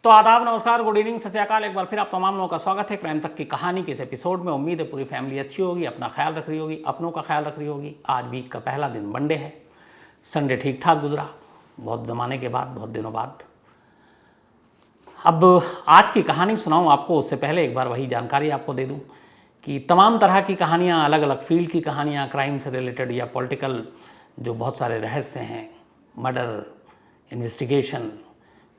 तो आदाब, नमस्कार, गुड इवनिंग, सत श्री अकाल। एक बार फिर आप तमाम लोगों का स्वागत है क्राइम तक की कहानी के इस एपिसोड में। उम्मीद है पूरी फैमिली अच्छी होगी, अपना ख्याल रख रही होगी, अपनों का ख्याल रख रही होगी। आज वीक का पहला दिन मंडे है। संडे ठीक ठाक गुजरा, बहुत ज़माने के बाद, बहुत दिनों बाद। अब आज की कहानी सुनाऊं आपको, उससे पहले एक बार वही जानकारी आपको दे दूं कि तमाम तरह की कहानियाँ, अलग अलग फील्ड की कहानियाँ, क्राइम से रिलेटेड या पॉलिटिकल जो बहुत सारे रहस्य हैं, murder, investigation,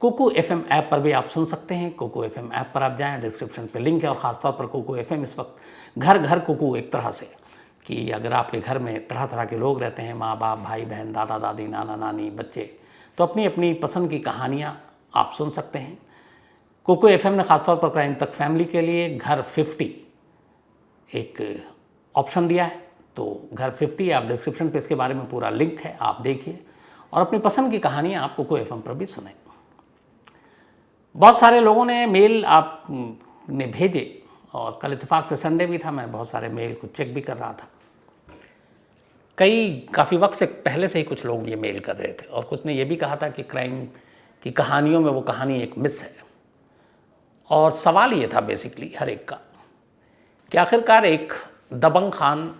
Kuku FM app पर भी आप सुन सकते हैं। कुकू एफएम ऐप पर आप जाएं, डिस्क्रिप्शन पे लिंक है। और ख़ासतौर पर कुकू एफएम इस वक्त घर घर कुकू, एक तरह से कि अगर आपके घर में तरह तरह के लोग रहते हैं, माँ बाप, भाई बहन, दादा दादी, नाना नानी, बच्चे, तो अपनी अपनी पसंद की कहानियाँ आप सुन सकते हैं। कुकू एफएम ने ख़ासतौर पर क्राइम तक फैमिली के लिए घर 50 एक ऑप्शन दिया है। तो घर 50 आप डिस्क्रिप्शन पे इसके बारे में पूरा लिंक है, आप देखिए और अपनी पसंद की कहानियाँ आप कुकू एफएम पर भी सुनें। बहुत सारे लोगों ने मेल आप ने भेजे और कल इत्तेफाक से संडे भी था, मैं बहुत सारे मेल को चेक भी कर रहा था। काफ़ी वक्त से पहले से ही कुछ लोग ये मेल कर रहे थे और कुछ ने ये भी कहा था कि क्राइम की कहानियों में वो कहानी एक मिस है। और सवाल ये था बेसिकली हर एक का कि आखिरकार एक दबंग खान,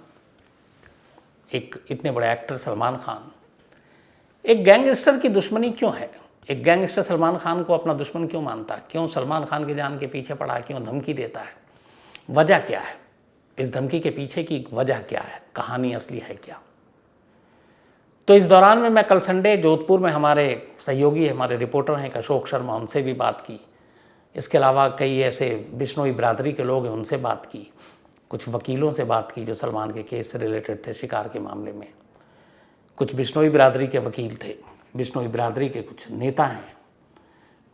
एक इतने बड़े एक्टर सलमान खान, एक गैंगस्टर की दुश्मनी क्यों है? एक गैंगस्टर सलमान खान को अपना दुश्मन क्यों मानता है? क्यों सलमान खान की जान के पीछे पड़ा? क्यों धमकी देता है? वजह क्या है? इस धमकी के पीछे की वजह क्या है? कहानी असली है क्या? तो इस दौरान में मैं कल संडे जोधपुर में हमारे सहयोगी, हमारे रिपोर्टर हैं अशोक शर्मा, उनसे भी बात की। इसके अलावा कई ऐसे बिश्नोई बिरादरी के लोग हैं, उनसे बात की। कुछ वकीलों से बात की जो सलमान के केस से रिलेटेड थे, शिकार के मामले में। कुछ बिश्नोई बिरादरी के वकील थे, बिश्नोई बिरादरी के कुछ नेता हैं।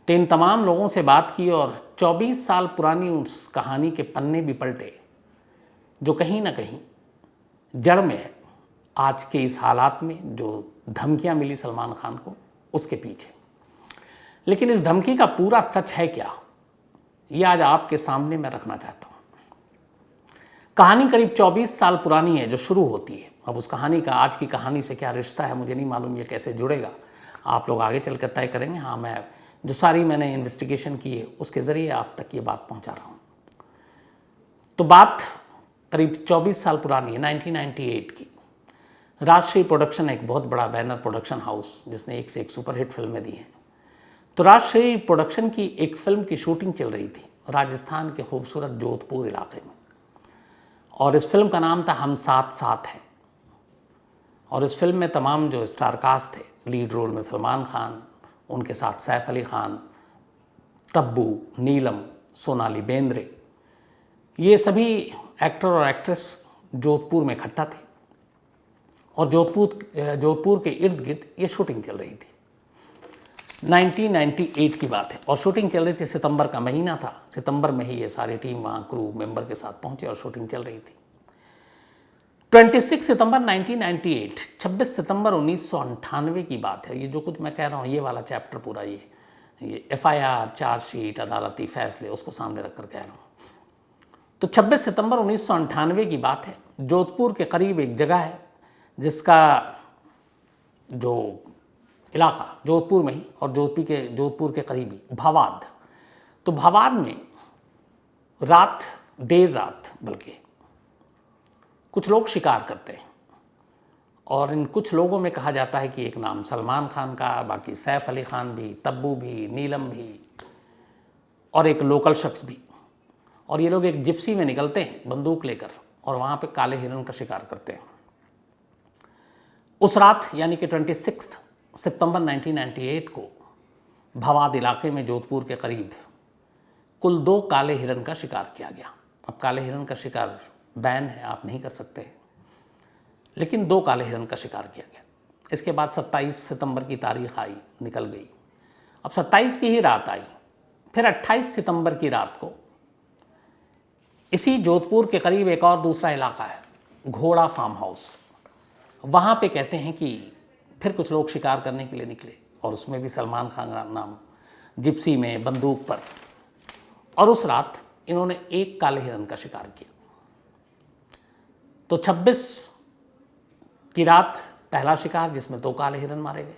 तो इन तमाम लोगों से बात की और 24 साल पुरानी उस कहानी के पन्ने भी पलटे जो कहीं ना कहीं जड़ में है आज के इस हालात में, जो धमकियां मिली सलमान खान को, उसके पीछे। लेकिन इस धमकी का पूरा सच है क्या, ये आज आपके सामने मैं रखना चाहता हूं। कहानी करीब 24 साल पुरानी है जो शुरू होती है। अब उस कहानी का आज की कहानी से क्या रिश्ता है मुझे नहीं मालूम, ये कैसे जुड़ेगा, आप लोग आगे चलकर तय करेंगे। हाँ, मैं जो सारी मैंने इन्वेस्टिगेशन की है उसके ज़रिए आप तक ये बात पहुंचा रहा हूं। तो बात करीब 24 साल पुरानी है, 1998 की। राजश्री प्रोडक्शन, एक बहुत बड़ा बैनर प्रोडक्शन हाउस जिसने एक से एक सुपरहिट फिल्में दी हैं। तो राजश्री प्रोडक्शन की एक फिल्म की शूटिंग चल रही थी राजस्थान के खूबसूरत जोधपुर इलाके में। और इस फिल्म का नाम था हम साथ साथ हैं। और इस फिल्म में तमाम जो स्टार कास्ट थे, लीड रोल में सलमान खान, उनके साथ सैफ अली खान, तब्बू, नीलम, सोनाली बेंद्रे, ये सभी एक्टर और एक्ट्रेस जोधपुर में इकट्ठा थे। और जोधपुर के इर्द गिर्द ये शूटिंग चल रही थी। 1998 की बात है और शूटिंग चल रही थी, सितंबर का महीना था। सितंबर में ही ये सारी टीम वहाँ क्रू मेंबर के साथ पहुँचे और शूटिंग चल रही थी। 26 सितंबर 1998, 26 सितंबर 1998 की बात है। ये जो कुछ मैं कह रहा हूँ, ये वाला चैप्टर पूरा, ये FIR, चार्जशीट, अदालती फैसले, उसको सामने रखकर कह रहा हूँ। तो 26 सितंबर 1998 की बात है। जोधपुर के करीब एक जगह है जिसका जो इलाका जोधपुर में ही और जोधपुर के करीबी भावाद। तो भावाद में देर रात बल्कि कुछ लोग शिकार करते हैं। और इन कुछ लोगों में कहा जाता है कि एक नाम सलमान खान का, बाकी सैफ अली खान भी, तब्बू भी, नीलम भी और एक लोकल शख्स भी। और ये लोग एक जिप्सी में निकलते हैं बंदूक लेकर और वहाँ पे काले हिरण का शिकार करते हैं। उस रात यानी कि 26 सितंबर 1998 को भवाद इलाके में जोधपुर के करीब कुल 2 काले हिरण का शिकार किया गया। अब काले हिरण का शिकार बैन है, आप नहीं कर सकते, लेकिन 2 काले हिरण का शिकार किया गया। इसके बाद 27 सितंबर की तारीख आई, निकल गई। अब 27 की ही रात आई। फिर 28 सितंबर की रात को इसी जोधपुर के करीब एक और दूसरा इलाका है, घोड़ा फार्म हाउस। वहाँ पे कहते हैं कि फिर कुछ लोग शिकार करने के लिए निकले और उसमें भी सलमान खान का नाम, जिप्सी में बंदूक पर। और उस रात इन्होंने 1 काले हिरण का शिकार किया। तो 26 की रात पहला शिकार जिसमें 2 काले हिरण मारे गए।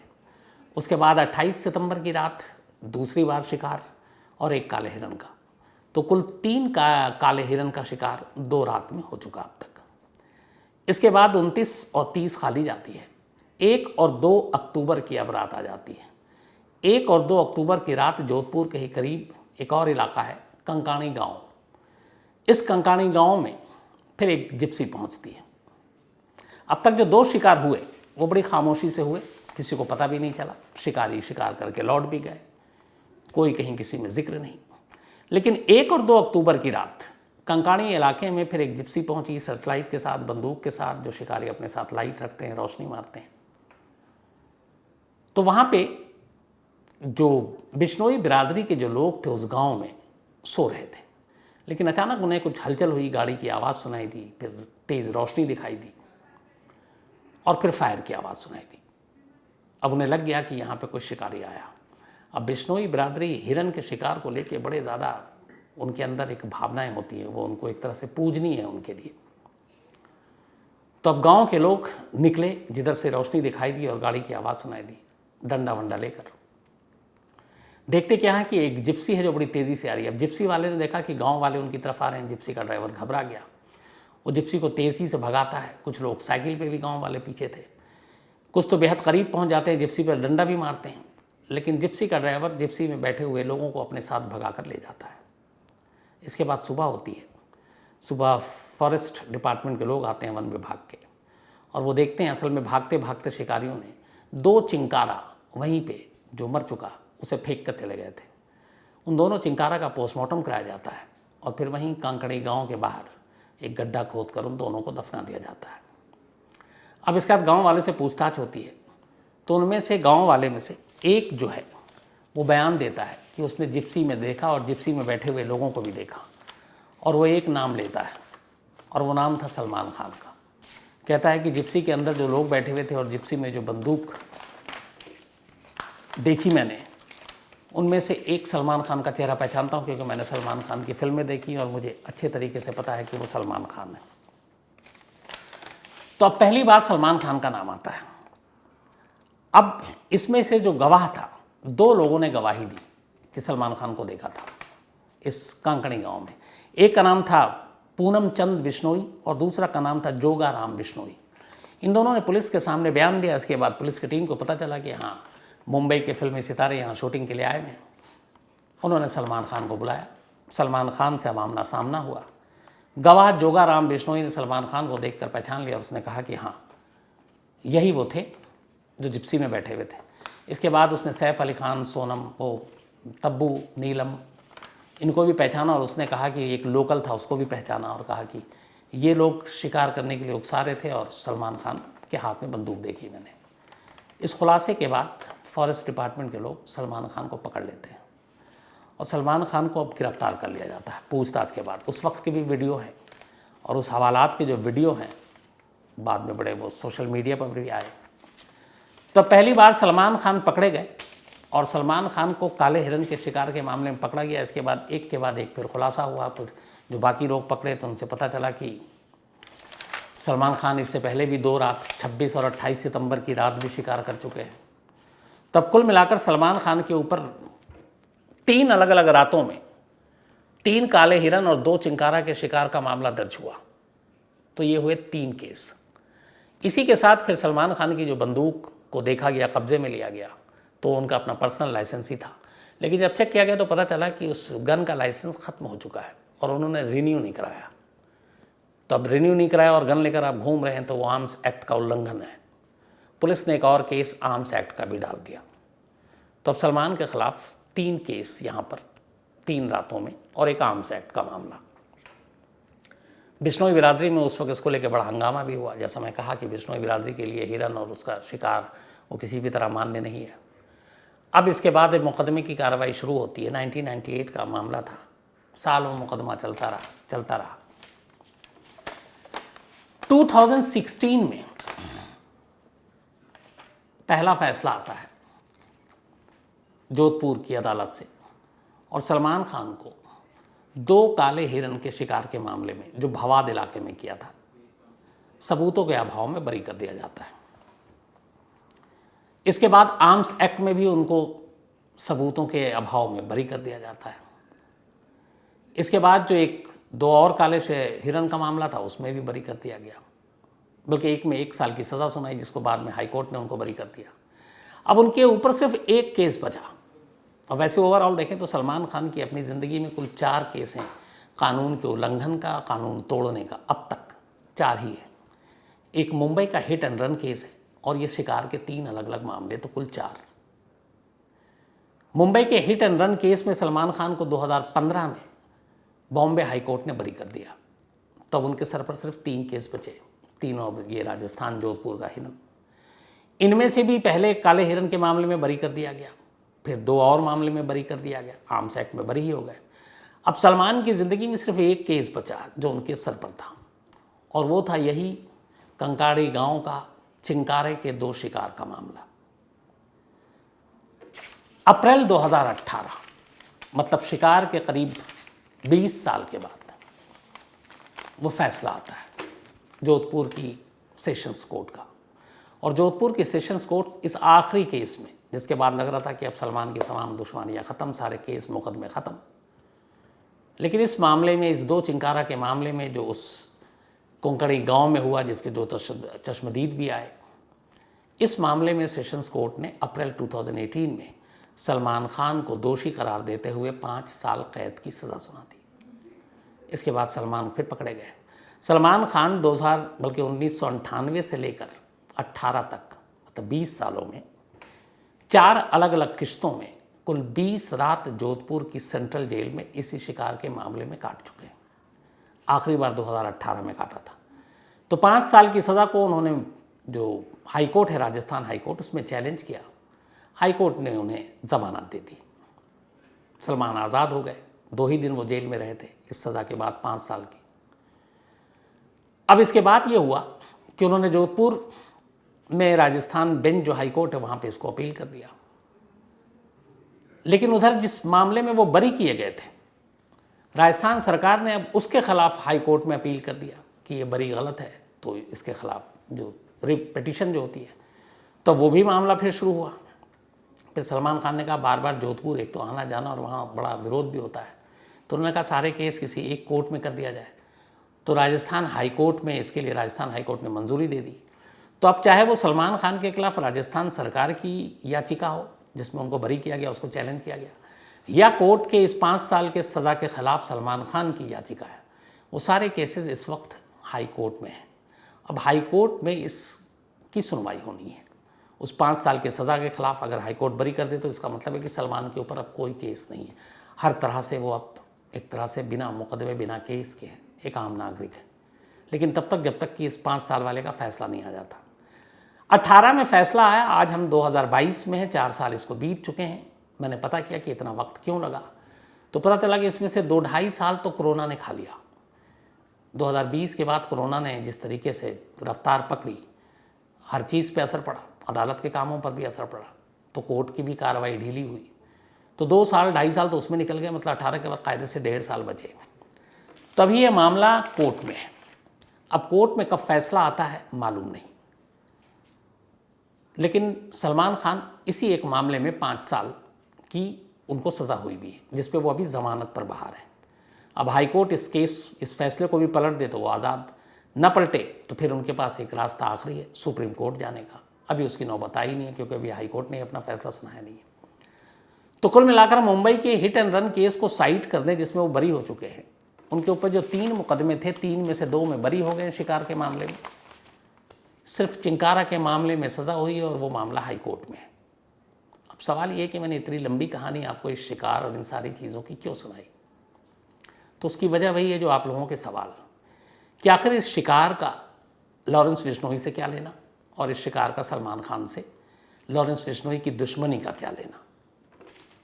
उसके बाद 28 सितंबर की रात दूसरी बार शिकार और एक काले हिरन का। तो कुल 3 काले हिरन का शिकार 2 रात में हो चुका अब तक। इसके बाद 29 और 30 खाली जाती है। 1 और 2 अक्टूबर की अब रात आ जाती है। 1 और 2 अक्टूबर की रात जोधपुर के ही करीब एक और इलाका है कंकाणी गांव। इस कंकाणी गांव में फिर एक जिप्सी पहुंचती है। अब तक जो 2 शिकार हुए वो बड़ी खामोशी से हुए, किसी को पता भी नहीं चला। शिकारी शिकार करके लौट भी गए, कोई कहीं किसी में जिक्र नहीं। लेकिन 1 और 2 अक्टूबर की रात कंकाणी इलाके में फिर एक जिप्सी पहुंची, सर्च लाइट के साथ, बंदूक के साथ। जो शिकारी अपने साथ लाइट रखते हैं, रोशनी मारते हैं। तो वहाँ पे जो बिश्नोई बिरादरी के जो लोग थे उस गांव में सो रहे थे। लेकिन अचानक उन्हें कुछ हलचल हुई, गाड़ी की आवाज़ सुनाई दी, फिर तेज़ रोशनी दिखाई दी और फिर फायर की आवाज़ सुनाई दी। अब उन्हें लग गया कि यहाँ पे कोई शिकारी आया। अब बिश्नोई बिरादरी हिरन के शिकार को लेके बड़े ज़्यादा उनके अंदर एक भावनाएं होती हैं, वो उनको एक तरह से पूजनीय है उनके लिए। तो अब गांव के लोग निकले, जिधर से रोशनी दिखाई दी और गाड़ी की आवाज़ सुनाई दी, डंडा वंडा लेकर। देखते क्या है कि एक जिप्सी है जो बड़ी तेज़ी से आ रही है। अब जिप्सी वाले ने देखा कि गांव वाले उनकी तरफ आ रहे हैं। जिप्सी का ड्राइवर घबरा गया, वो जिप्सी को तेज़ी से भगाता है। कुछ लोग साइकिल पे भी गांव वाले पीछे थे, कुछ तो बेहद करीब पहुंच जाते हैं, जिप्सी पर डंडा भी मारते हैं। लेकिन जिप्सी का ड्राइवर जिप्सी में बैठे हुए लोगों को अपने साथ भगा कर ले जाता है। इसके बाद सुबह होती है। सुबह फॉरेस्ट डिपार्टमेंट के लोग आते हैं, वन विभाग के, और वो देखते हैं असल में भागते भागते शिकारियों ने 2 चिंकारा वहीं पे जो मर चुका उसे फेंक कर चले गए थे। उन दोनों चिंकारा का पोस्टमार्टम कराया जाता है और फिर वहीं कांकड़ी गांव के बाहर एक गड्ढा खोद कर उन दोनों को दफना दिया जाता है। अब इसके बाद गांव वाले से पूछताछ होती है, तो उनमें से गांव वाले में से एक जो है वो बयान देता है कि उसने जिप्सी में देखा और जिप्सी में बैठे हुए लोगों को भी देखा, और वो एक नाम लेता है और वो नाम था सलमान खान का। कहता है कि जिप्सी के अंदर जो लोग बैठे हुए थे और जिप्सी में जो बंदूक देखी मैंने, उनमें से एक सलमान खान का चेहरा पहचानता हूँ, क्योंकि मैंने सलमान खान की फिल्में देखी और मुझे अच्छे तरीके से पता है कि वो सलमान खान है। तो अब पहली बार सलमान खान का नाम आता है। अब इसमें से जो गवाह था, 2 लोगों ने गवाही दी कि सलमान खान को देखा था इस कांकड़ी गांव में। एक का नाम था पूनम चंद बिश्नोई और दूसरा का नाम था जोगा राम बिश्नोई। इन दोनों ने पुलिस के सामने बयान दिया। इसके बाद पुलिस की टीम को पता चला कि हाँ, मुंबई के फिल्मी सितारे यहाँ शूटिंग के लिए आए हैं। उन्होंने सलमान खान को बुलाया। सलमान खान से आमना सामना हुआ। गवाह जोगा राम बिश्नोई ने सलमान खान को देखकर पहचान लिया और उसने कहा कि हाँ, यही वो थे जो जिप्सी में बैठे हुए थे। इसके बाद उसने सैफ अली खान, सोनम, वो तब्बू, नीलम, इनको भी पहचाना और उसने कहा कि एक लोकल था उसको भी पहचाना और कहा कि ये लोग शिकार करने के लिए उकसा रहे थे और सलमान खान के हाथ में बंदूक देखी मैंने। इस खुलासे के बाद फॉरेस्ट डिपार्टमेंट के लोग सलमान खान को पकड़ लेते हैं और सलमान खान को अब गिरफ्तार कर लिया जाता है पूछताछ के बाद। उस वक्त की भी वीडियो है और उस हवालात के जो वीडियो हैं बाद में बड़े वो सोशल मीडिया पर भी आए। तो पहली बार सलमान खान पकड़े गए और सलमान खान को काले हिरन के शिकार के मामले में पकड़ा गया। इसके बाद एक के बाद एक फिर खुलासा हुआ। फिर जो बाकी लोग पकड़े तो उनसे पता चला कि सलमान खान इससे पहले भी 2 रात 26 और 28 सितंबर की रात भी शिकार कर चुके हैं। तब कुल मिलाकर सलमान खान के ऊपर 3 अलग अलग रातों में 3 काले हिरन और 2 चिंकारा के शिकार का मामला दर्ज हुआ। तो ये हुए 3 केस। इसी के साथ फिर सलमान खान की जो बंदूक को देखा गया, कब्जे में लिया गया, तो उनका अपना पर्सनल लाइसेंस ही था। लेकिन जब चेक किया गया तो पता चला कि उस गन का लाइसेंस ख़त्म हो चुका है और उन्होंने रिन्यू नहीं कराया। तो अब रिन्यू नहीं कराया और गन लेकर आप घूम रहे हैं तो वो आर्म्स एक्ट का उल्लंघन है। पुलिस ने एक और केस आर्म्स एक्ट का भी डाल दिया। तो अब सलमान के खिलाफ 3 केस यहाँ पर 3 रातों में और एक आर्म्स एक्ट का मामला। बिश्नोई बिरादरी में उस वक्त इसको लेकर बड़ा हंगामा भी हुआ। जैसा मैं कहा कि बिश्नोई बिरादरी के लिए हिरन और उसका शिकार वो किसी भी तरह मान्य नहीं है। अब इसके बाद एक मुकदमे की कार्रवाई शुरू होती है। 1998 का मामला था। सालों मुकदमा चलता रहा। 2016 में पहला फैसला आता है जोधपुर की अदालत से और सलमान खान को 2 काले हिरन के शिकार के मामले में जो भवाद इलाके में किया था, सबूतों के अभाव में बरी कर दिया जाता है। इसके बाद आर्म्स एक्ट में भी उनको सबूतों के अभाव में बरी कर दिया जाता है। इसके बाद जो एक दो और काले से हिरन का मामला था उसमें भी बरी कर दिया गया, बल्कि एक में 1 साल की सज़ा सुनाई, जिसको बाद में हाई कोर्ट ने उनको बरी कर दिया। अब उनके ऊपर सिर्फ एक केस बचा। और वैसे ओवरऑल देखें तो सलमान खान की अपनी ज़िंदगी में कुल 4 केस हैं कानून के उल्लंघन का, कानून तोड़ने का, अब तक 4 ही है। एक मुंबई का हिट एंड रन केस है और ये शिकार के 3 अलग अलग मामले, तो कुल 4। मुंबई के हिट एंड रन केस में सलमान खान को 2015 में बॉम्बे हाई कोर्ट ने बरी कर दिया। तब उनके सर पर सिर्फ 3 केस बचे, तीनों ये राजस्थान जोधपुर का हिरन। इनमें से भी पहले काले हिरन के मामले में बरी कर दिया गया, फिर 2 और मामले में बरी कर दिया गया, आर्म्स एक्ट में बरी ही हो गए। अब सलमान की ज़िंदगी में सिर्फ एक केस बचा जो उनके सर पर था, और वो था यही कंकाड़ी गांव का चिंकारे के 2 शिकार का मामला। अप्रैल 2018, मतलब शिकार के करीब 20 साल के बाद वो फैसला आता है जोधपुर की सेशंस कोर्ट का। और जोधपुर की सेशंस कोर्ट इस आखिरी केस में, जिसके बाद लग रहा था कि अब सलमान की तमाम दुश्मनियाँ ख़त्म, सारे केस मुकदमे ख़त्म, लेकिन इस मामले में, इस 2 चिंकारा के मामले में जो उस कोंकड़ी गांव में हुआ, जिसके 2 चश्मदीद भी आए, इस मामले में सेशंस कोर्ट ने अप्रैल 2018 में सलमान खान को दोषी करार देते हुए 5 साल कैद की सज़ा सुना दी। इसके बाद सलमान फिर पकड़े गए। सलमान खान 1998 से लेकर 18 तक, मतलब 20 सालों में 4 अलग अलग किश्तों में कुल 20 रात जोधपुर की सेंट्रल जेल में इसी शिकार के मामले में काट चुके हैं। आखिरी बार 2018 में काटा था। तो 5 साल की सज़ा को उन्होंने, जो हाई कोर्ट है राजस्थान हाई कोर्ट, उसमें चैलेंज किया। हाई कोर्ट ने उन्हें ज़मानत दे दी, सलमान आज़ाद हो गए। 2 ही दिन वो जेल में रहे थे इस सज़ा के बाद, 5 साल की। अब इसके बाद ये हुआ कि उन्होंने जोधपुर में राजस्थान बेंच जो हाई कोर्ट है वहाँ पे इसको अपील कर दिया, लेकिन उधर जिस मामले में वो बरी किए गए थे, राजस्थान सरकार ने अब उसके खिलाफ हाई कोर्ट में अपील कर दिया कि ये बरी गलत है, तो इसके खिलाफ जो पिटीशन जो होती है, तो वो भी मामला फिर शुरू हुआ। फिर सलमान खान ने कहा बार बार जोधपुर एक तो आना जाना और वहाँ बड़ा विरोध भी होता है, तो उन्होंने कहा सारे केस किसी एक कोर्ट में कर दिया जाए। तो राजस्थान हाई कोर्ट में, इसके लिए राजस्थान हाई कोर्ट ने मंजूरी दे दी। तो अब चाहे वो सलमान खान के खिलाफ राजस्थान सरकार की याचिका हो जिसमें उनको बरी किया गया, उसको चैलेंज किया गया, या कोर्ट के इस 5 साल के सज़ा के खिलाफ सलमान खान की याचिका है, वो सारे केसेस इस वक्त हाई कोर्ट में हैं। अब हाई कोर्ट में इसकी सुनवाई होनी है। उस 5 साल के सज़ा के खिलाफ अगर हाई कोर्ट बरी कर दे तो इसका मतलब है कि सलमान के ऊपर अब कोई केस नहीं है। हर तरह से वो अब एक तरह से बिना मुकदमे, बिना केस के हैं, एक आम नागरिक है। लेकिन तब तक, जब तक कि इस 5 साल वाले का फैसला नहीं आ जाता। 18 में फैसला आया, आज हम 2022 में हैं, 4 साल इसको बीत चुके हैं। मैंने पता किया कि इतना वक्त क्यों लगा, तो पता चला कि इसमें से 2-2.5 साल तो कोरोना ने खा लिया। 2020 के बाद कोरोना ने जिस तरीके से रफ्तार पकड़ी, हर चीज़ पे असर पड़ा, अदालत के कामों पर भी असर पड़ा, तो कोर्ट की भी कार्रवाई ढीली हुई। तो 2 साल 2.5 साल तो उसमें निकल गए, मतलब 18 के बाद कायदे से 1.5 साल बचे। तभी ये मामला कोर्ट में है। अब कोर्ट में कब फैसला आता है मालूम नहीं, लेकिन सलमान खान इसी एक मामले में 5 साल की उनको सज़ा हुई भी है, जिस पे वो अभी ज़मानत पर बाहर है। अब हाई कोर्ट इस फैसले को भी पलट दे तो वो आज़ाद, न पलटे तो फिर उनके पास एक रास्ता आखिरी है, सुप्रीम कोर्ट जाने का। अभी उसकी नौबत आई नहीं है, क्योंकि अभी हाई कोर्ट ने अपना फैसला सुनाया नहीं है। तो कुल मिलाकर मुंबई के हिट एंड रन केस को साइड कर दें, जिसमें वो बरी हो चुके हैं, उनके ऊपर जो 3 मुकदमे थे, 3 में से 2 में बरी हो गए शिकार के मामले में। सिर्फ चिंकारा के मामले में सज़ा हुई है और वो मामला हाई कोर्ट में है। अब सवाल ये कि मैंने इतनी लंबी कहानी आपको इस शिकार और इन सारी चीज़ों की क्यों सुनाई, तो उसकी वजह वही है जो आप लोगों के सवाल कि आखिर इस शिकार का लॉरेंस बिश्नोई से क्या लेना, और इस शिकार का सलमान खान से लॉरेंस बिश्नोई की दुश्मनी का क्या लेना।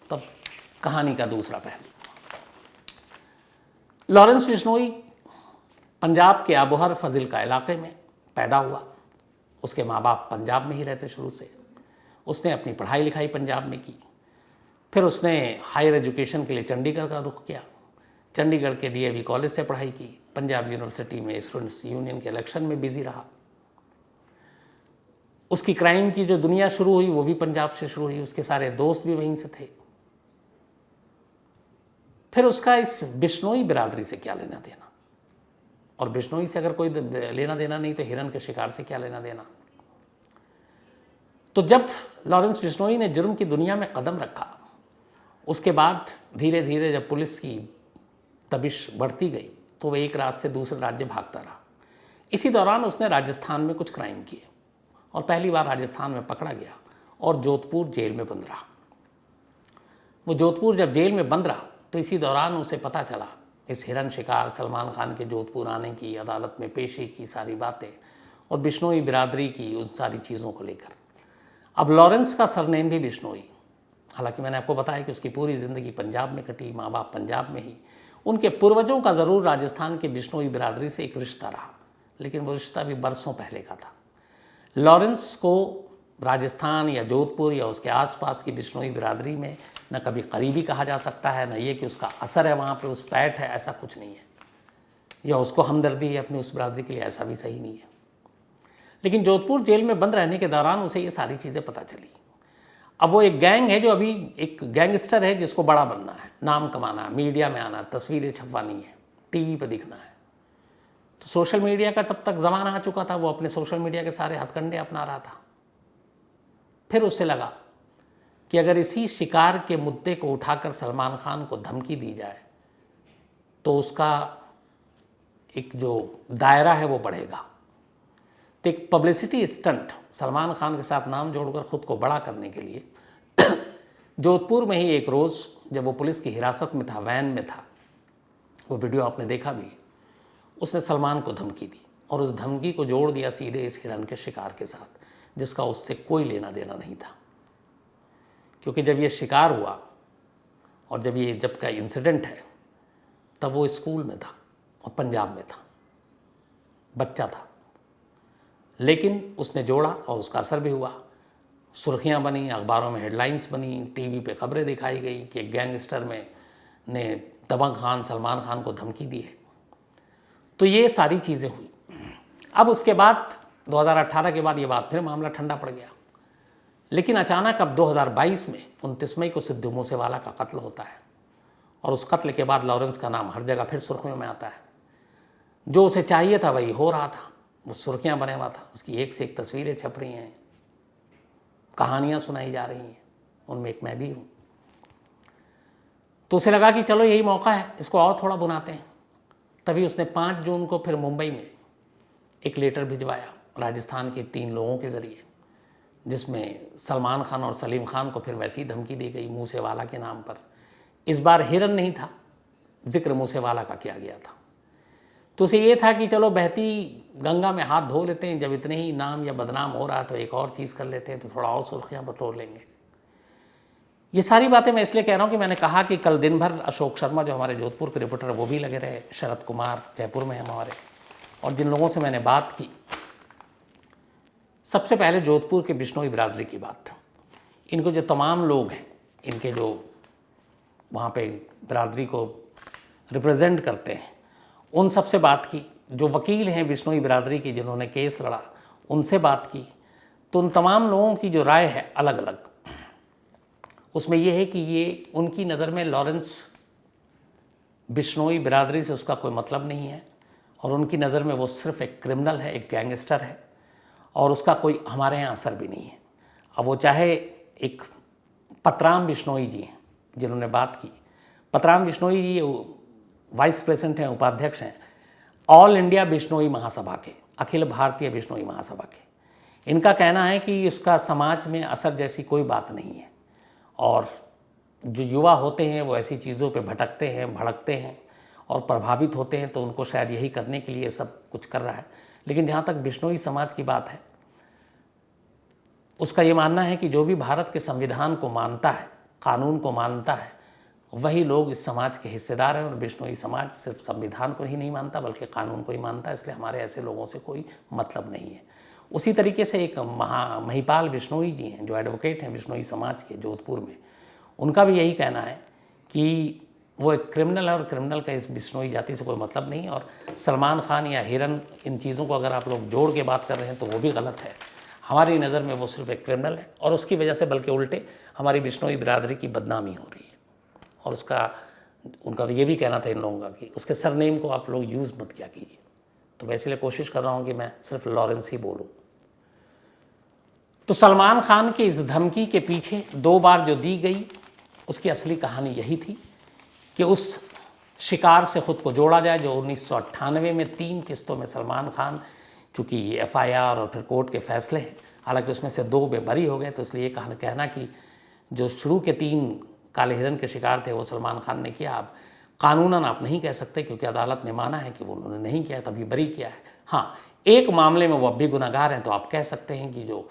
तब कहानी का दूसरा पहलू, लॉरेंस बिश्नोई पंजाब के अबोहर फजिल्का इलाके में पैदा हुआ। उसके माँ बाप पंजाब में ही रहते शुरू से। उसने अपनी पढ़ाई लिखाई पंजाब में की, फिर उसने हायर एजुकेशन के लिए चंडीगढ़ का रुख किया। चंडीगढ़ के डीएवी कॉलेज से पढ़ाई की। पंजाब यूनिवर्सिटी में स्टूडेंट्स यूनियन के इलेक्शन में बिजी रहा। उसकी क्राइम की जो दुनिया शुरू हुई वो भी पंजाब से शुरू हुई, उसके सारे दोस्त भी वहीं से थे। फिर उसका इस बिश्नोई बिरादरी से क्या लेना देना, और बिश्नोई से अगर कोई लेना देना नहीं तो हिरन के शिकार से क्या लेना देना। तो जब लॉरेंस बिश्नोई ने जुर्म की दुनिया में कदम रखा, उसके बाद धीरे धीरे जब पुलिस की तबिश बढ़ती गई तो वह एक राज्य से दूसरे राज्य भागता रहा। इसी दौरान उसने राजस्थान में कुछ क्राइम किए और पहली बार राजस्थान में पकड़ा गया और जोधपुर जेल में बंद रहा। वो जोधपुर जब जेल में बंद रहा तो इसी दौरान उसे पता चला इस हिरन शिकार, सलमान खान के जोधपुर आने की, अदालत में पेशी की सारी बातें और बिश्नोई बिरादरी की उन सारी चीज़ों को लेकर। अब लॉरेंस का सरनेम भी बिश्नोई, हालांकि मैंने आपको बताया कि उसकी पूरी ज़िंदगी पंजाब में कटी, माँ बाप पंजाब में ही, उनके पूर्वजों का ज़रूर राजस्थान के बिश्नोई बिरादरी से एक रिश्ता रहा, लेकिन वो रिश्ता भी बरसों पहले का था। लॉरेंस को राजस्थान या जोधपुर या उसके आसपास की बिश्नोई बिरादरी में न कभी करीबी कहा जा सकता है, न ये कि उसका असर है वहाँ पे, उस पैठ है, ऐसा कुछ नहीं है, या उसको हमदर्दी है अपनी उस बिरादरी के लिए, ऐसा भी सही नहीं है। लेकिन जोधपुर जेल में बंद रहने के दौरान उसे ये सारी चीज़ें पता चली। अब वो एक गैंग है जो अभी एक गैंगस्टर है जिसको बड़ा बनना है, नाम कमाना है, मीडिया में आना, तस्वीरें छपवानी है, टीवी पर दिखना है। तो सोशल मीडिया का तब तक ज़माना आ चुका था, वो अपने सोशल मीडिया के सारे हथकंडे अपना रहा था। फिर उससे लगा कि अगर इसी शिकार के मुद्दे को उठाकर सलमान खान को धमकी दी जाए तो उसका एक जो दायरा है वो बढ़ेगा। तो एक पब्लिसिटी स्टंट सलमान खान के साथ नाम जोड़कर ख़ुद को बड़ा करने के लिए जोधपुर में ही एक रोज़ जब वो पुलिस की हिरासत में था, वैन में था, वो वीडियो आपने देखा भी, उसने सलमान को धमकी दी और उस धमकी को जोड़ दिया सीधे इस हिरन के शिकार के साथ, जिसका उससे कोई लेना देना नहीं था। क्योंकि जब ये शिकार हुआ और जब का इंसिडेंट है तब वो स्कूल में था और पंजाब में था, बच्चा था, लेकिन उसने जोड़ा और उसका असर भी हुआ। सुर्खियां बनी, अखबारों में हेडलाइंस बनी, टीवी पे खबरें दिखाई गई कि एक गैंगस्टर ने दबंग खान सलमान खान को धमकी दी है। तो ये सारी चीज़ें हुई। अब उसके बाद 2018 के बाद ये बात फिर मामला ठंडा पड़ गया। लेकिन अचानक अब 2022 में 29 मई को सिद्धू मूसेवाला का कत्ल होता है और उस कत्ल के बाद लॉरेंस का नाम हर जगह फिर सुर्खियों में आता है। जो उसे चाहिए था वही हो रहा था, वो सुर्खियाँ बने हुआ था, उसकी एक से एक तस्वीरें छप रही हैं, कहानियाँ सुनाई जा रही हैं, उनमें एक मैं भी हूँ। तो उसे लगा कि चलो यही मौका है, इसको और थोड़ा बुनाते हैं। तभी उसने 5 जून को फिर मुंबई में एक लेटर भिजवाया राजस्थान के 3 लोगों के ज़रिए, जिसमें सलमान खान और सलीम खान को फिर वैसी धमकी दी गई मूसेवाला के नाम पर। इस बार हिरन नहीं था, जिक्र मूसेवाला का किया गया था। तो उसे ये था कि चलो बहती गंगा में हाथ धो लेते हैं, जब इतने ही नाम या बदनाम हो रहा है तो एक और चीज़ कर लेते हैं, तो थोड़ा और सुर्खियाँ बटोर लेंगे। ये सारी बातें मैं इसलिए कह रहा हूँ कि मैंने कहा कि कल दिन भर अशोक शर्मा जो हमारे जोधपुर के रिपोर्टर वो भी लगे रहे, शरद कुमार जयपुर में हैं हमारे, और जिन लोगों से मैंने बात की, सबसे पहले जोधपुर के बिश्नोई बिरादरी की बात। इनको जो तमाम लोग हैं, इनके जो वहाँ पे बिरादरी को रिप्रेजेंट करते हैं, उन सब से बात की। जो वकील हैं बिश्नोई बिरादरी की जिन्होंने केस लड़ा, उनसे बात की। तो उन तमाम लोगों की जो राय है अलग अलग, उसमें यह है कि ये उनकी नज़र में लॉरेंस बिश्नोई बिरादरी से उसका कोई मतलब नहीं है और उनकी नज़र में वो सिर्फ एक क्रिमिनल है, एक गैंगस्टर है और उसका कोई हमारे यहाँ असर भी नहीं है। अब वो चाहे एक पतराम बिश्नोई जी हैं जिन्होंने बात की, पतराम बिश्नोई जी वाइस प्रेसिडेंट हैं, उपाध्यक्ष हैं ऑल इंडिया बिश्नोई महासभा के, अखिल भारतीय बिश्नोई महासभा के। इनका कहना है कि इसका समाज में असर जैसी कोई बात नहीं है और जो युवा होते हैं वो ऐसी चीज़ों पे भटकते हैं, भड़कते हैं और प्रभावित होते हैं, तो उनको शायद यही करने के लिए सब कुछ कर रहा है। लेकिन जहाँ तक बिश्नोई समाज की बात है, उसका ये मानना है कि जो भी भारत के संविधान को मानता है, कानून को मानता है, वही लोग इस समाज के हिस्सेदार हैं और बिश्नोई समाज सिर्फ संविधान को ही नहीं मानता बल्कि कानून को ही मानता है, इसलिए हमारे ऐसे लोगों से कोई मतलब नहीं है। उसी तरीके से एक महिपाल बिश्नोई जी हैं जो एडवोकेट हैं बिश्नोई समाज के जोधपुर में, उनका भी यही कहना है कि वो एक क्रिमिनल है और क्रिमिनल का इस बिश्नोई जाति से कोई मतलब नहीं। और सलमान खान या हिरन, इन चीज़ों को अगर आप लोग जोड़ के बात कर रहे हैं तो वो भी गलत है। हमारी नज़र में वो सिर्फ एक क्रिमिनल है और उसकी वजह से बल्कि उल्टे हमारी बिश्नोई बिरादरी की बदनामी हो रही है और उसका उनका तो ये भी कहना था इन लोगों का कि उसके सरनेम को आप लोग यूज़ मत किया कीजिए। तो मैं इसलिए कोशिश कर रहा हूँ कि मैं सिर्फ लॉरेंस ही बोलूँ। तो सलमान खान की इस धमकी के पीछे 2 बार जो दी गई उसकी असली कहानी यही थी कि उस शिकार से ख़ुद को जोड़ा जाए जो 1998 में 3 किस्तों में सलमान खान, चूँकि ये FIR और फिर कोर्ट के फैसले हैं, हालांकि उसमें से 2 में बरी हो गए, तो इसलिए कहना कि जो शुरू के 3 काले हिरन के शिकार थे वो सलमान खान ने किया। अब कानूनन आप नहीं कह सकते क्योंकि अदालत ने माना है कि वो उन्होंने नहीं किया, तभी बरी किया है। हाँ, एक मामले में वो अब भी गुनहगार हैं, तो आप कह सकते हैं कि जो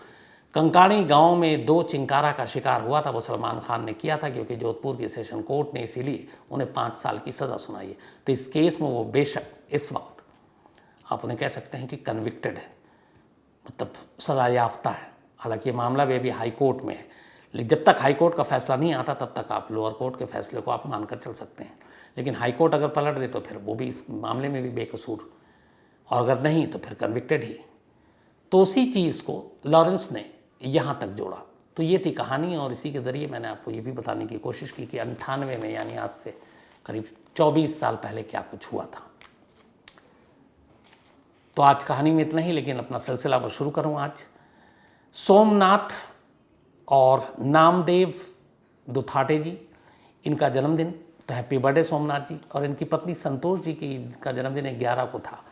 कंकाणी गांव में 2 चिंकारा का शिकार हुआ था वो सलमान खान ने किया था, क्योंकि जोधपुर की सेशन कोर्ट ने इसीलिए उन्हें 5 साल की सज़ा सुनाई है। तो इस केस में वो बेशक इस वक्त आप उन्हें कह सकते हैं कि कन्विक्टेड है, मतलब सज़ा याफ्ता है। हालांकि ये मामला भी अभी हाई कोर्ट में है, लेकिन जब तक हाई कोर्ट का फैसला नहीं आता तब तक आप लोअर कोर्ट के फैसले को आप मानकर चल सकते हैं। लेकिन हाई कोर्ट अगर पलट दे तो फिर वो भी इस मामले में भी बेकसूर, और अगर नहीं तो फिर कन्विक्टेड ही। तो उसी चीज़ को लॉरेंस ने यहाँ तक जोड़ा। तो ये थी कहानी, और इसी के ज़रिए मैंने आपको ये भी बताने की कोशिश की कि 98 में, यानी आज से करीब 24 साल पहले क्या कुछ हुआ था। तो आज कहानी में इतना ही, लेकिन अपना सिलसिला वो शुरू करूँ। आज सोमनाथ और नामदेव दुथाटे जी, इनका जन्मदिन, तो हैप्पी बर्थडे सोमनाथ जी। और इनकी पत्नी संतोष जी की का जन्मदिन 11 को था,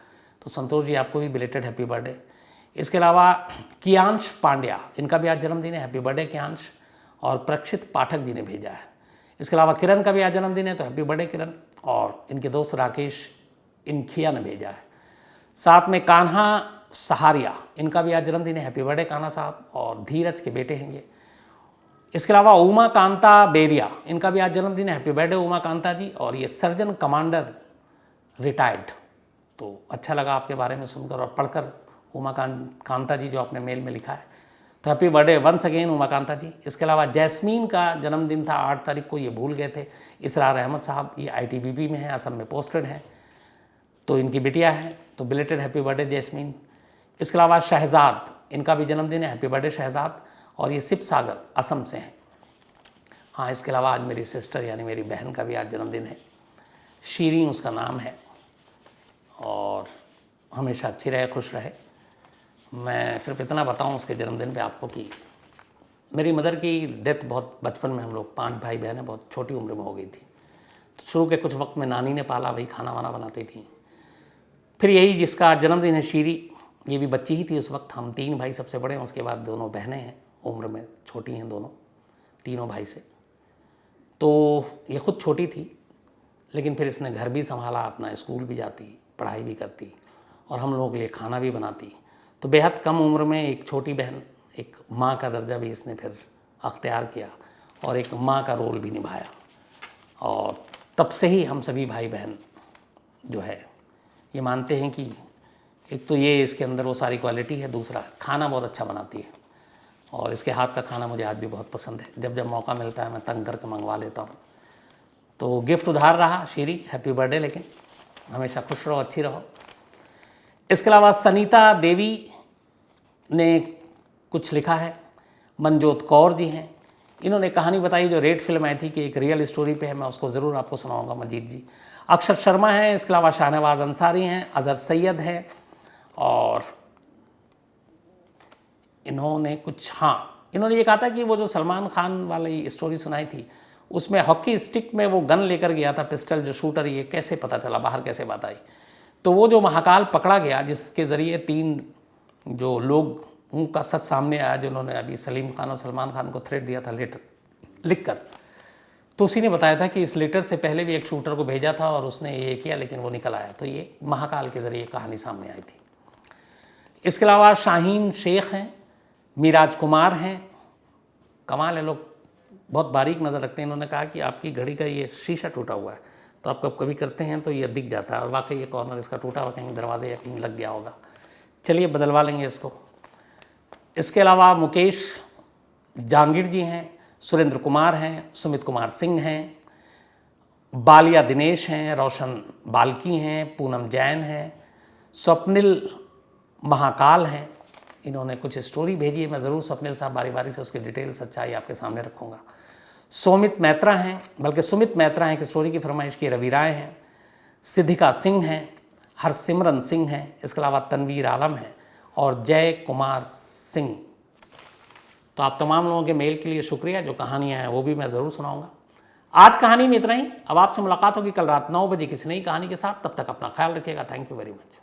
तो संतोष जी आपको भी बिलेटेड हैप्पी बर्थडे। इसके अलावा कियांश पांड्या, इनका भी आज जन्मदिन है, हैप्पी बर्थडे कियांश। और प्रक्षित पाठक जी ने भेजा है। इसके अलावा किरण का भी आज जन्मदिन है, तो हैप्पी बर्थडे किरण। और इनके दोस्त राकेश इनखिया ने भेजा है। साथ में कान्हा सहारिया, इनका भी आज जन्मदिन है, हैप्पी बर्थडे कान्हा साहब। और धीरज के बेटे हैं ये। इसके अलावा उमा कांता बेरिया, इनका भी आज जन्मदिन है, हैप्पी बर्थडे उमा कांता जी। और ये सर्जन कमांडर रिटायर्ड, तो अच्छा लगा आपके बारे में सुनकर और पढ़कर, उमा कांता जी जो आपने मेल में लिखा है, तो happy birthday once again Uma Kanta ji. इसके अलावा जैस्मीन का जन्मदिन था 8 तारीख को, ये भूल गए थे। इसरार अहमद साहब, ये ITBP में है, असम में पोस्टेड हैं, तो इनकी बिटिया है, तो बिलेटेड हैप्पी बर्थडे जैस्मीन। इसके अलावा शहजाद, इनका भी जन्मदिन है, हैप्पी बर्थडे शहजाद। और ये शिव सागर असम से हैं। हाँ, इसके अलावा आज मेरी सिस्टर यानी मेरी बहन का भी आज जन्मदिन है, शीरी उसका नाम है, और हमेशा अच्छी रहे, खुश रहे। मैं सिर्फ इतना बताऊं उसके जन्मदिन पे आपको कि मेरी मदर की डेथ बहुत बचपन में, हम लोग 5 भाई बहन हैं, बहुत छोटी उम्र में हो गई थी। तो शुरू के कुछ वक्त में नानी ने पाला, वही खाना वाना बनाती थी। फिर यही जिसका जन्मदिन है शीरी, ये भी बच्ची ही थी उस वक्त। हम 3 भाई सबसे बड़े हैं, उसके बाद 2 बहनें हैं, उम्र में छोटी हैं दोनों, तीनों भाई से। तो ये खुद छोटी थी, लेकिन फिर इसने घर भी संभाला अपना, स्कूल भी जाती, पढ़ाई भी करती, और हम लोगों के लिए खाना भी बनाती। तो बेहद कम उम्र में एक छोटी बहन, एक माँ का दर्जा भी इसने फिर अख्तियार किया और एक माँ का रोल भी निभाया। और तब से ही हम सभी भाई बहन जो है ये मानते हैं कि एक तो ये इसके अंदर वो सारी क्वालिटी है, दूसरा खाना बहुत अच्छा बनाती है, और इसके हाथ का खाना मुझे आज भी बहुत पसंद है। जब जब मौका मिलता है मैं तंग करके मंगवा लेता हूँ। तो गिफ्ट उधार रहा शीरी, हैप्पी बर्थडे, लेकिन हमेशा खुश रहो, अच्छी रहो। इसके अलावा सनीता देवी ने कुछ लिखा है, मनजोत कौर जी हैं, इन्होंने कहानी बताई जो रेड फिल्म आई थी कि एक रियल स्टोरी पे है, मैं उसको ज़रूर आपको सुनाऊंगा, मजीद जी। अक्षर शर्मा हैं, इसके अलावा शाहनवाज अंसारी हैं, अजहर सैयद हैं, और इन्होंने कुछ, हाँ, इन्होंने ये कहा था कि वो जो सलमान खान वाली स्टोरी सुनाई थी उसमें हॉकी स्टिक में वो गन लेकर गया था, पिस्टल, जो शूटर, ये कैसे पता चला, बाहर कैसे बात आई। तो वो जो महाकाल पकड़ा गया, जिसके ज़रिए 3 जो लोग उनका सच सामने आया, जिन्होंने अभी सलीम खान और सलमान खान को थ्रेट दिया था लेटर लिखकर, तो उसी ने बताया था कि इस लेटर से पहले भी एक शूटर को भेजा था और उसने ये किया, लेकिन वो निकल आया। तो ये महाकाल के ज़रिए कहानी सामने आई थी। इसके अलावा शाहीन शेख हैं, मिराज कुमार हैं, कमाल है, लोग बहुत बारीक नज़र रखते हैं। इन्होंने कहा कि आपकी घड़ी का ये शीशा टूटा हुआ है, तो आप कभी करते हैं तो ये दिख जाता है, और वाकई ये कॉर्नर इसका टूटा हुआ, कहीं दरवाजे या कहीं लग गया होगा, चलिए बदलवा लेंगे इसको। इसके अलावा मुकेश जांगीर जी हैं, सुरेंद्र कुमार हैं, सुमित कुमार सिंह हैं, बालिया दिनेश हैं, रोशन बाल्की हैं, पूनम जैन हैं, स्वप्निल महाकाल हैं। इन्होंने कुछ स्टोरी भेजी है, मैं ज़रूर स्वप्निल साहब बारी बारी से उसकी डिटेल सच्चाई आपके सामने रखूँगा। सुमित मैत्रा हैं कि स्टोरी की फरमाइश की, रवि राय हैं, सिद्धिका सिंह हैं, हरसिमरन सिंह हैं, इसके अलावा तनवीर आलम हैं और जय कुमार सिंह। तो आप तमाम लोगों के मेल के लिए शुक्रिया। जो कहानियाँ हैं वो भी मैं ज़रूर सुनाऊंगा। आज कहानी में इतना ही। अब आपसे मुलाकात होगी कल रात 9 बजे किसी नई कहानी के साथ। तब तक अपना ख्याल रखिएगा। Thank you very much.